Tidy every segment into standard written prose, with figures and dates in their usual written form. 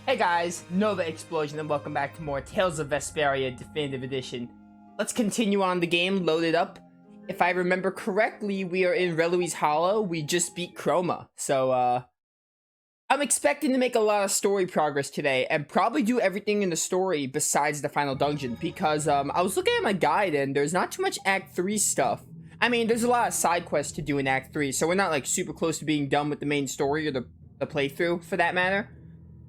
Hey guys, Nova Explosion and welcome back to more Tales of Vesperia Definitive Edition. Let's continue on the game, load it up. If I remember correctly, we are in Relui's Hollow. We just beat Chroma. So, I'm expecting to make a lot of story progress today and probably do everything in the story besides the final dungeon because, I was looking at my guide and there's not too much Act 3 stuff. I mean, there's a lot of side quests to do in Act 3, so we're not, like, super close to being done with the main story or the playthrough, for that matter.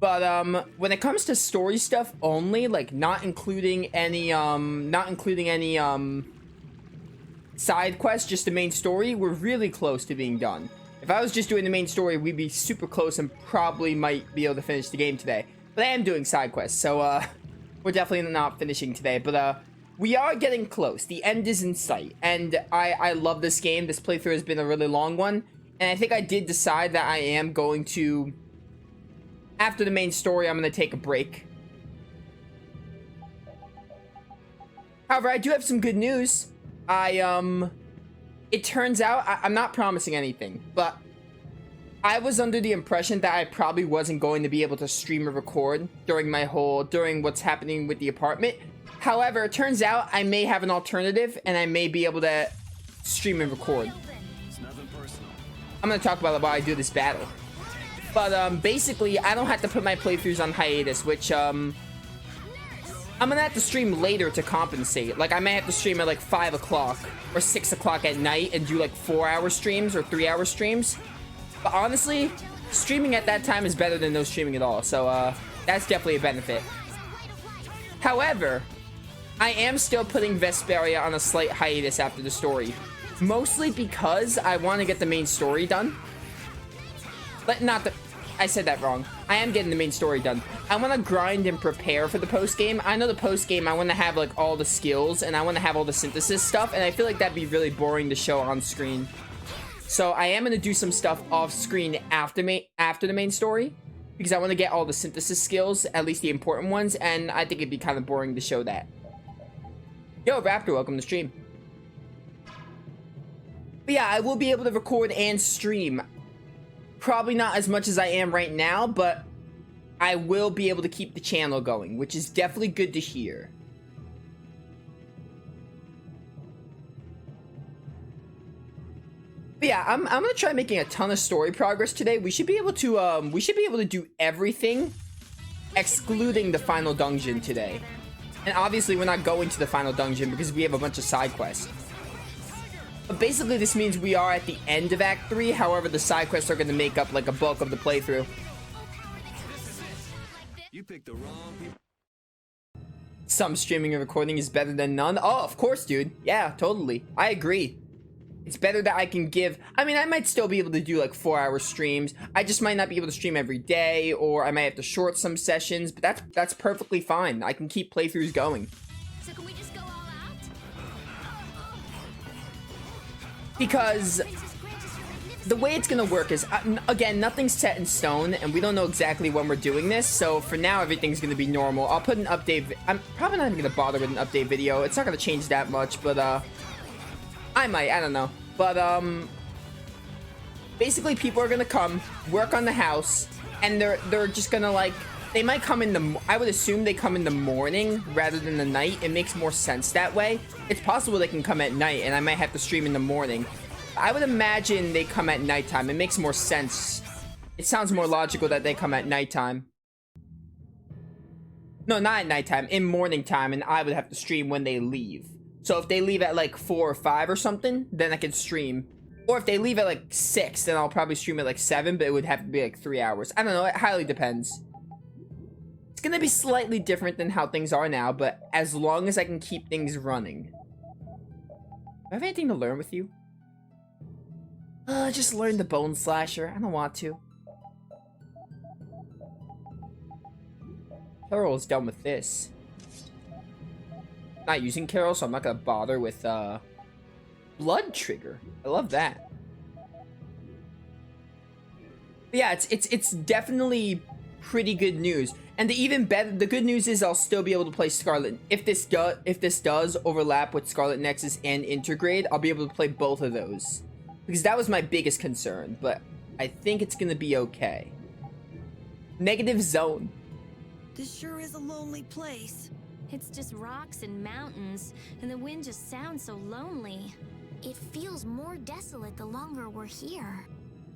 But, when it comes to story stuff only, like, not including any side quests, just the main story, we're really close to being done. If I was just doing the main story, we'd be super close and probably might be able to finish the game today. But I am doing side quests, so, we're definitely not finishing today. But, we are getting close. The end is in sight. And I love this game. This playthrough has been a really long one. And I think I did decide that I am going to... After the main story, I'm going to take a break. However, I do have some good news. It turns out, I'm not promising anything, but I was under the impression that I probably wasn't going to be able to stream or record during what's happening with the apartment. However, it turns out I may have an alternative, and I may be able to stream and record. I'm going to talk about why I do this battle. But, basically, I don't have to put my playthroughs on hiatus, which, I'm gonna have to stream later to compensate. Like, I may have to stream at, like, 5 o'clock or 6 o'clock at night and do, like, 4-hour streams or 3-hour streams. But honestly, streaming at that time is better than no streaming at all. So, that's definitely a benefit. However, I am still putting Vesperia on a slight hiatus after the story. Mostly because I want to get the main story done. But I said that wrong. I am getting the main story done. I want to grind and prepare for the post-game. I know the post-game, I want to have, like, all the skills, and I want to have all the synthesis stuff, and I feel like that'd be really boring to show on screen. So I am going to do some stuff off-screen after the main story, because I want to get all the synthesis skills, at least the important ones, and I think it'd be kind of boring to show that. Yo, Raptor, welcome to stream. But yeah, I will be able to record and stream. Probably not as much as I am right now, but I will be able to keep the channel going, which is definitely good to hear. But yeah, I'm gonna try making a ton of story progress today. We should be able to do everything excluding the final dungeon today. And obviously we're not going to the final dungeon because we have a bunch of side quests. But basically, this means we are at the end of Act 3. However, the side quests are going to make up, like, a bulk of the playthrough. You picked the wrong people. Some streaming and recording is better than none. Oh, of course, dude. Yeah, totally. I agree. It's better that I can give... I mean, I might still be able to do, like, 4-hour streams. I just might not be able to stream every day, or I might have to short some sessions. But that's perfectly fine. I can keep playthroughs going. So can we just go all out? Because the way it's gonna work is, again, nothing's set in stone, and we don't know exactly when we're doing this, so for now, everything's gonna be normal. I'll put an update... I'm probably not even gonna bother with an update video. It's not gonna change that much, but, I might. I don't know. But, basically, people are gonna come, work on the house, and they're just gonna, like... They might come in the... I would assume they come in the morning rather than the night. It makes more sense that way. It's possible they can come at night, and I might have to stream in the morning. I would imagine they come at nighttime. It makes more sense. It sounds more logical that they come at nighttime. No, not at nighttime. In morning time, and I would have to stream when they leave. So if they leave at, like, 4 or 5 or something, then I can stream. Or if they leave at, like, 6, then I'll probably stream at, like, 7, but it would have to be, like, 3 hours. I don't know. It highly depends. It's gonna be slightly different than how things are now, but as long as I can keep things running. Do I have anything to learn with you? Just learn the Bone Slasher. I don't want to. Phaeroh is done with this. Not using Carol, so I'm not gonna bother with, Blood Trigger. I love that. But yeah, it's definitely pretty good news. And the good news is I'll still be able to play Scarlet. If this does overlap with Scarlet Nexus and Intergrade, I'll be able to play both of those. Because that was my biggest concern, but I think it's gonna be okay. Negative Zone. This sure is a lonely place. It's just rocks and mountains, and the wind just sounds so lonely. It feels more desolate the longer we're here.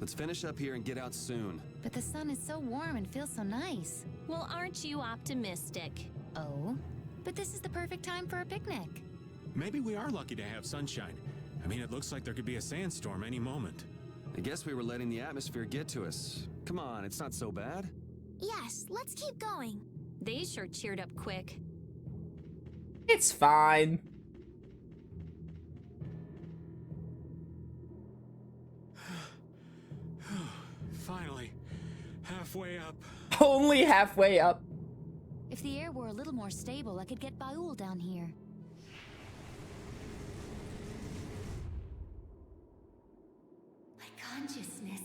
Let's finish up here and get out soon. But the sun is so warm and feels so nice. Well, aren't you optimistic? Oh, but this is the perfect time for a picnic. Maybe we are lucky to have sunshine. I mean, it looks like there could be a sandstorm any moment. I guess we were letting the atmosphere get to us. Come on, it's not so bad. Yes, let's keep going. They sure cheered up quick. It's fine. Finally, halfway up. Only halfway up. If the air were a little more stable, I could get Baul down here. My consciousness.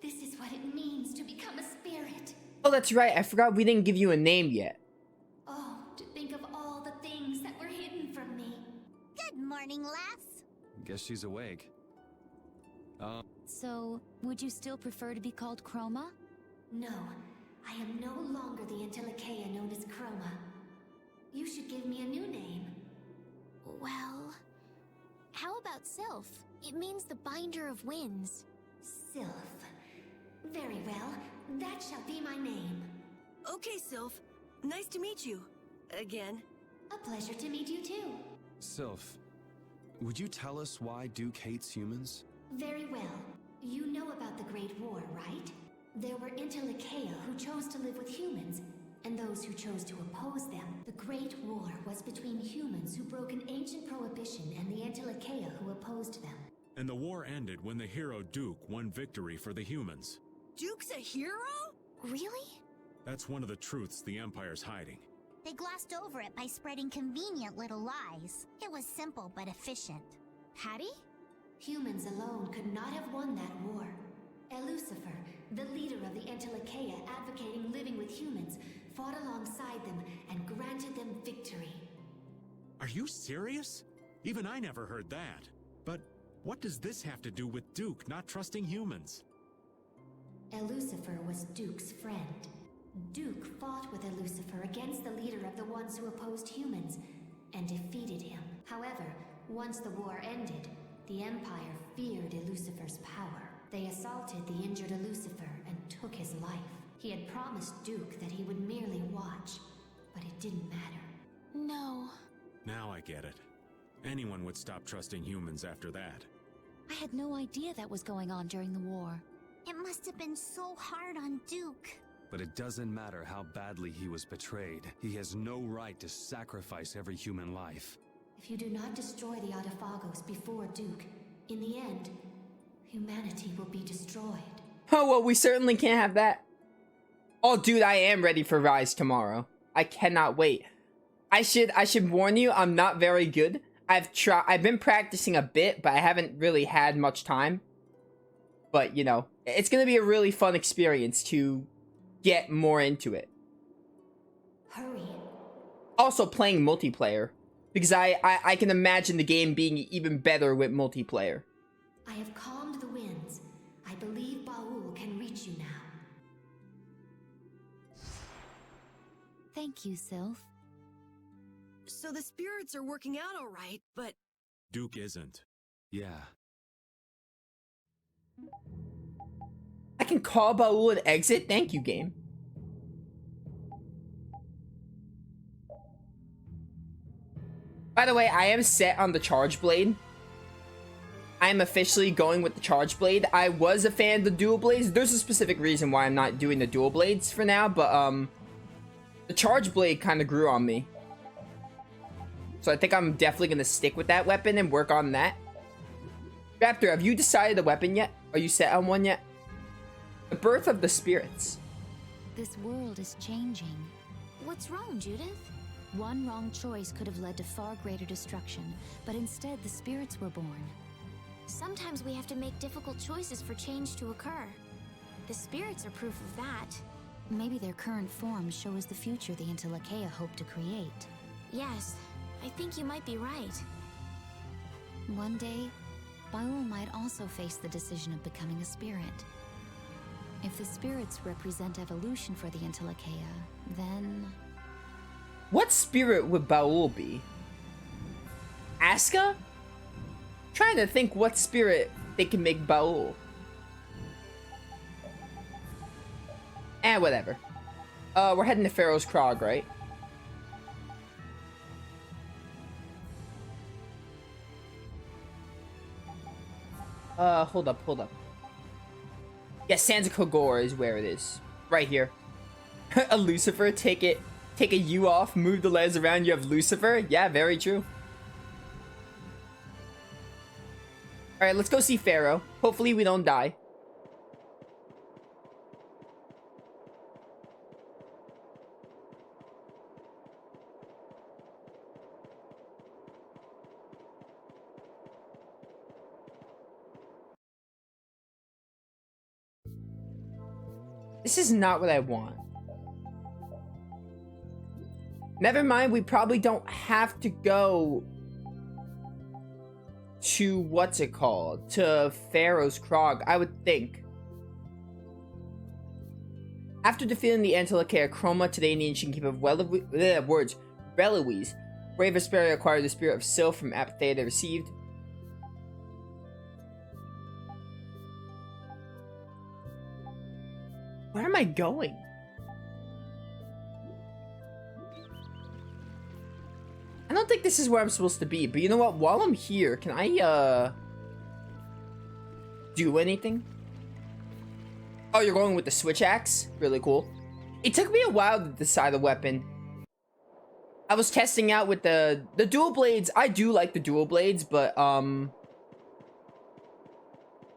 This is what it means to become a spirit. Oh, that's right. I forgot we didn't give you a name yet. Oh, to think of all the things that were hidden from me. Good morning, lass. Guess she's awake. So, would you still prefer to be called Chroma? No, I am no longer the Antilocheia known as Chroma. You should give me a new name. Well, how about Sylph? It means the binder of winds. Sylph. Very well, that shall be my name. Okay, Sylph. Nice to meet you. Again. A pleasure to meet you too. Sylph, would you tell us why Duke hates humans? Very well. You know about the Great War, right? There were Antilocheia who chose to live with humans, and those who chose to oppose them. The Great War was between humans who broke an ancient prohibition and the Antilocheia who opposed them. And the war ended when the hero Duke won victory for the humans. Duke's a hero? Really? That's one of the truths the Empire's hiding. They glossed over it by spreading convenient little lies. It was simple but efficient. Patty? Humans alone could not have won that war. Lucifer, the leader of the Antilocheia advocating living with humans, fought alongside them and granted them victory. Are you serious? Even I never heard that. But what does this have to do with Duke not trusting humans? Lucifer was Duke's friend. Duke fought with Lucifer against the leader of the ones who opposed humans, and defeated him. However, once the war ended, the Empire feared Lucifer's power. They assaulted the injured Lucifer and took his life. He had promised Duke that he would merely watch, but it didn't matter. No. Now I get it. Anyone would stop trusting humans after that. I had no idea that was going on during the war. It must have been so hard on Duke. But it doesn't matter how badly he was betrayed. He has no right to sacrifice every human life. If you do not destroy the Autophagos before Duke, in the end, humanity will be destroyed. Oh, well, we certainly can't have that. Oh, dude, I am ready for Rise tomorrow. I cannot wait. I should warn you, I'm not very good. I've been practicing a bit, but I haven't really had much time. But, you know, it's gonna be a really fun experience to get more into it. Hurry. Also playing multiplayer, because I can imagine the game being even better with multiplayer. I have calmed the winds. I believe Baul can reach you now. Thank you, Sylph. So the spirits are working out all right, but Duke isn't. Yeah. I can call Baul and exit? Thank you, game. By the way, I am set on the Charge Blade. I am officially going with the Charge Blade. I was a fan of the Dual Blades. There's a specific reason why I'm not doing the Dual Blades for now, but the Charge Blade kind of grew on me. So I think I'm definitely going to stick with that weapon and work on that. Raptor, have you decided a weapon yet? Are you set on one yet? The Birth of the Spirits. This world is changing. What's wrong, Judith? One wrong choice could have led to far greater destruction, but instead the spirits were born. Sometimes we have to make difficult choices for change to occur. The spirits are proof of that. Maybe their current form shows the future the Antilocheia hope to create. Yes, I think you might be right. One day, Baul might also face the decision of becoming a spirit. If the spirits represent evolution for the Entelekea, then... What spirit would Baul be? Aska? Trying to think what spirit they can make Baul. Whatever. We're heading to Phaeroh's Krog, right? Hold up. Yeah, Sansa Kogor is where it is. Right here. A Lucifer, take a U off, move the letters around, you have Lucifer? Yeah, very true. Alright, let's go see Phaeroh. Hopefully we don't die. This is not what I want. Never mind, we probably don't have to go to, what's it called? To Phaeroh's Krog, I would think. After defeating the Entelekea Chroma, today the ancient keep of Reloise, brave Vesperia acquired the spirit of Sylph from Apatheia they received. Where am I going? I don't think this is where I'm supposed to be, but you know what? While I'm here, can I, do anything? Oh, you're going with the switch axe? Really cool. It took me a while to decide a weapon. I was testing out with the dual blades. I do like the dual blades, but,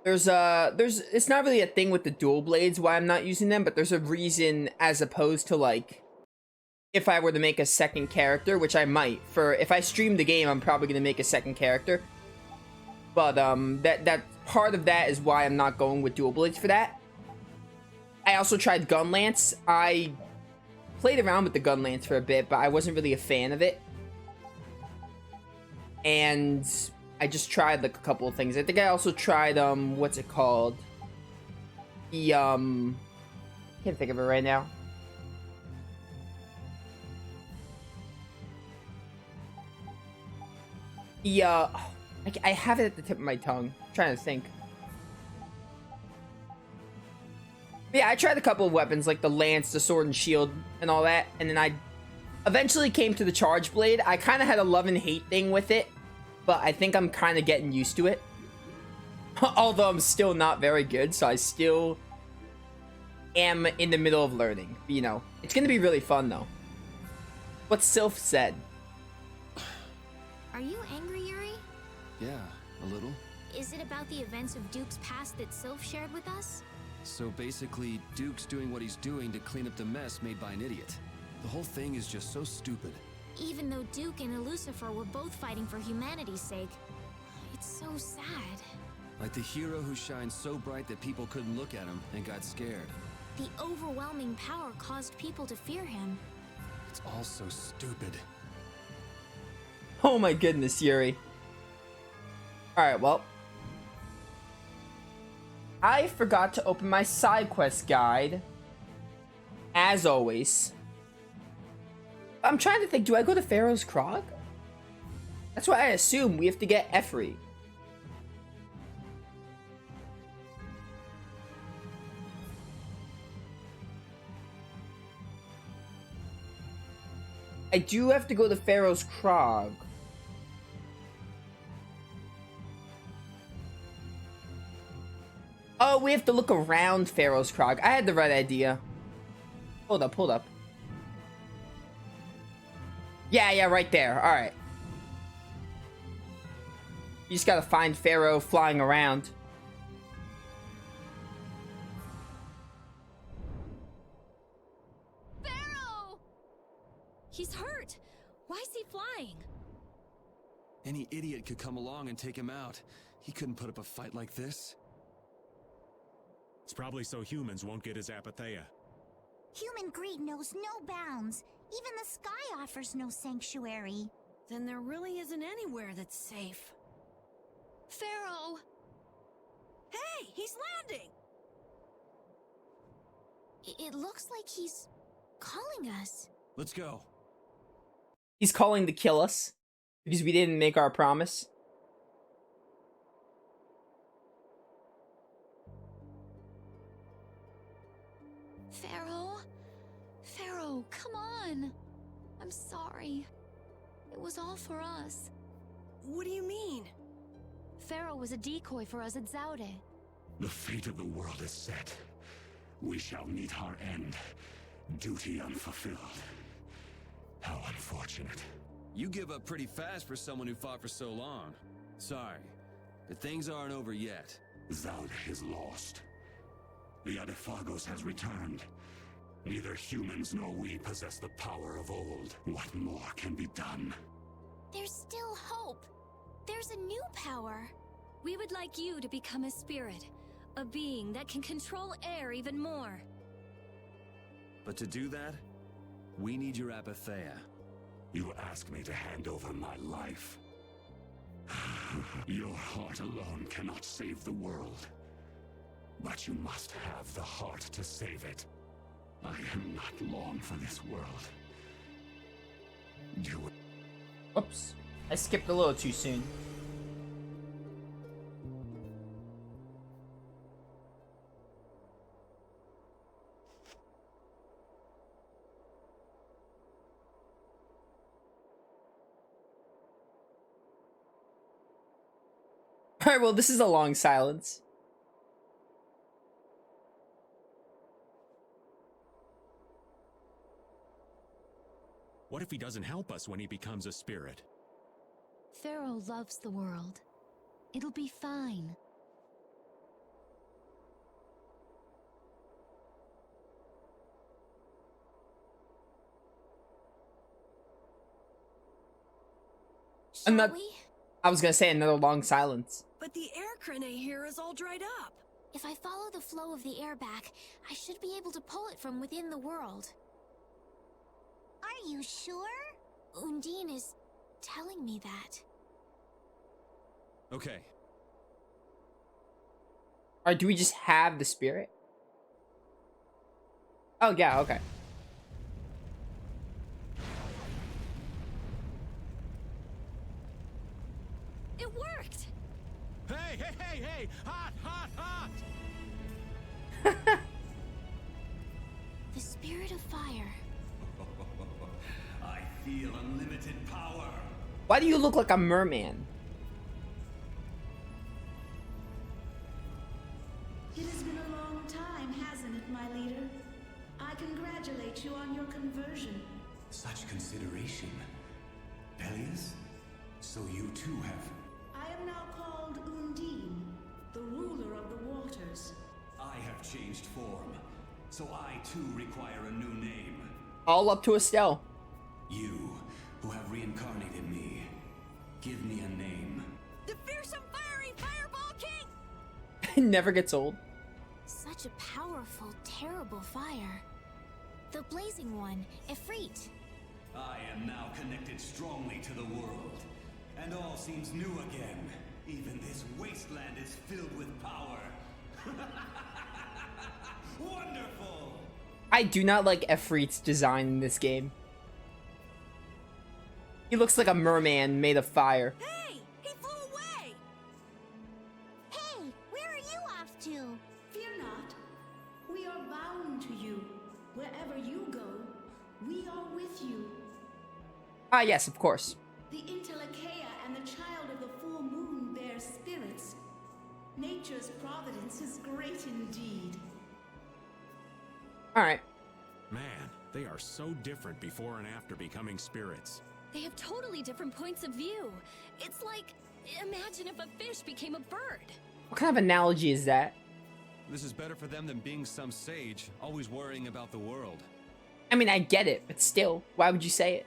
it's not really a thing with the dual blades why I'm not using them, but there's a reason as opposed to, like, if I were to make a second character, which I might. If I stream the game, I'm probably gonna make a second character. But, that part of that is why I'm not going with dual blades for that. I also tried Gun Lance. I played around with the Gun Lance for a bit, but I wasn't really a fan of it. And I just tried, like, a couple of things. I think I also tried, what's it called? The, can't think of it right now. The, I have it at the tip of my tongue. I'm trying to think. But yeah, I tried a couple of weapons, like the lance, the sword and shield, and all that. And then I eventually came to the charge blade. I kind of had a love and hate thing with it, but I think I'm kind of getting used to it. Although I'm still not very good, so I still am in the middle of learning. But, you know, it's going to be really fun, though. What Sylph said. Are you angry, Yuri? Yeah, a little. Is it about the events of Duke's past that Sylph shared with us? So basically, Duke's doing what he's doing to clean up the mess made by an idiot. The whole thing is just so stupid. Even though Duke and Lucifer were both fighting for humanity's sake. It's so sad. Like the hero who shines so bright that people couldn't look at him and got scared. The overwhelming power caused people to fear him. It's all so stupid. Oh my goodness, Yuri. Alright, well. I forgot to open my side quest guide. As always. I'm trying to think, do I go to Phaeroh's Krog? That's what I assume. We have to get Efreet. I do have to go to Phaeroh's Krog. Oh, we have to look around Phaeroh's Krog. I had the right idea. Hold up. Yeah, right there. Alright. You just gotta find Phaeroh flying around. Phaeroh! He's hurt! Why is he flying? Any idiot could come along and take him out. He couldn't put up a fight like this. It's probably so humans won't get his Apatheia. Human greed knows no bounds. Even the sky offers no sanctuary. Then there really isn't anywhere that's safe. Phaeroh! Hey, he's landing! It looks like he's calling us. Let's go. He's calling to kill us because we didn't make our promise. Phaeroh? Phaeroh, come on. I'm sorry. It was all for us. What do you mean? Phaeroh was a decoy for us at Zaude. The fate of the world is set. We shall meet our end. Duty unfulfilled. How unfortunate. You give up pretty fast for someone who fought for so long. Sorry, but things aren't over yet. Zaude is lost. The Adephagos has returned. Neither humans nor we possess the power of old. What more can be done? There's still hope. There's a new power. We would like you to become a spirit. A being that can control air even more. But to do that, we need your apatheia. You ask me to hand over my life. Your heart alone cannot save the world. But you must have the heart to save it. I am not long for this world. Do it. Oops. I skipped a little too soon. Alright, well, this is a long silence. What if he doesn't help us when he becomes a spirit? Phaeroh loves the world. It'll be fine. Shall we? I was gonna say another long silence. But the air crane here is all dried up. If I follow the flow of the air back, I should be able to pull it from within the world. Are you sure? Undine is telling me that. Okay. Or do we just have the spirit? Oh, yeah, okay. It worked! Hey, hey, hey, hey! Hot, hot, hot! The spirit of fire. I feel unlimited power. Why do you look like a merman? It has been a long time, hasn't it, my leader? I congratulate you on your conversion. Such consideration. Peleus? So you too have... I am now called Undine, the ruler of the waters. I have changed form, so I too require a new name. All up to Estelle. You, who have reincarnated me, give me a name. The fearsome fiery fireball king! It never gets old. Such a powerful, terrible fire. The blazing one, Efreet. I am now connected strongly to the world, and all seems new again. Even this wasteland is filled with power. Wonderful! I do not like Efreet's design in this game. He looks like a merman made of fire. Hey! He flew away! Hey, where are you off to? Fear not. We are bound to you. Wherever you go, we are with you. Ah, yes, of course. The Intellikeia and the child of the full moon bear spirits. Nature's providence is great indeed. Alright. Man, they are so different before and after becoming spirits. They have totally different points of view. It's like, imagine if a fish became a bird. What kind of analogy is that? This is better for them than being some sage, always worrying about the world. I mean, I get it, but still, why would you say it?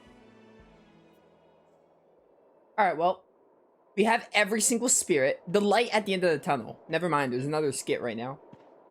Alright, well, we have every single spirit. The light at the end of the tunnel. Never mind, there's another skit right now.